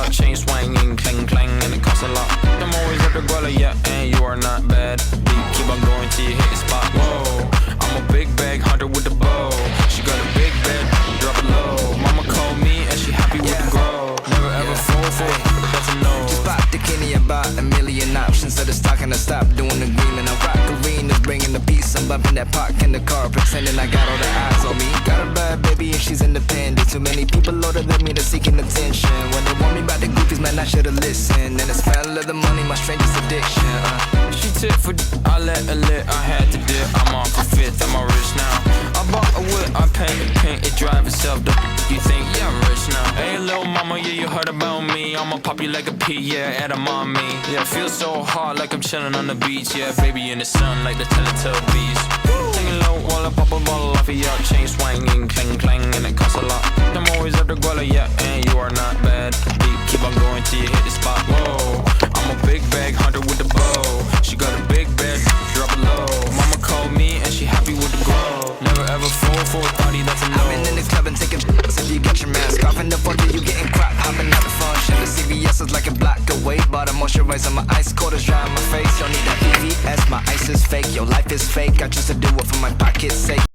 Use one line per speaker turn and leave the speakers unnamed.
yacht, chain swinging, clang clang, and it costs a lot. I'm always at the guala, yeah, and you are not bad. Deep, keep on going till you hit the spot. Whoa, I'm a big bag hunter with the bow. She got a big bed, drop it low. Mama called me and she happy with the grow. Never ever fall for it, that's a no.
Just bought the Kenny, about a million options. So it's talking to stop doing the green. And I rock arenas, bringing the peace. I'm bumping that park in the car, pretending I got all the eyes on me. Got a bad baby and she's independent. Too many people older than me, they're seeking attention. When they want me about the goofies, man, I should've listened. And it's smell of the money, my strangest addiction.
She tip for I let her lit, I had to dip. I'm on for fifth, I'm rich now. I bought a whip, I paint it drive itself. You think, yeah, I'm rich now. Hey, little mama, yeah, you heard about me. I'ma pop you like a pea, yeah, at a mommy. Yeah, feel so hot like I'm chilling on the beach. Yeah, baby in the sun like the Teletubbies. Singing low while I pop a bottle off of yacht, chain swinging, clang clang, and it costs a lot. I'm always at the guala, yeah, and you are not bad. Deep, keep on going till you hit the spot. Whoa, I'm a big bag hunter with the bow. She got a big bed, drop it low. Mama called me and she happy with the grow. Never ever fall for a thotty, that's a no.
I've been in the club and taking shots. If you got your mask off in the photo, you getting crap. Hopping out the function. The CVS is like a block away. Bought a moisturizer, my ice cold is dry on my face. Don't need that EVS, my ice is fake. Your life is fake. I choose to do it for my pocket's sake.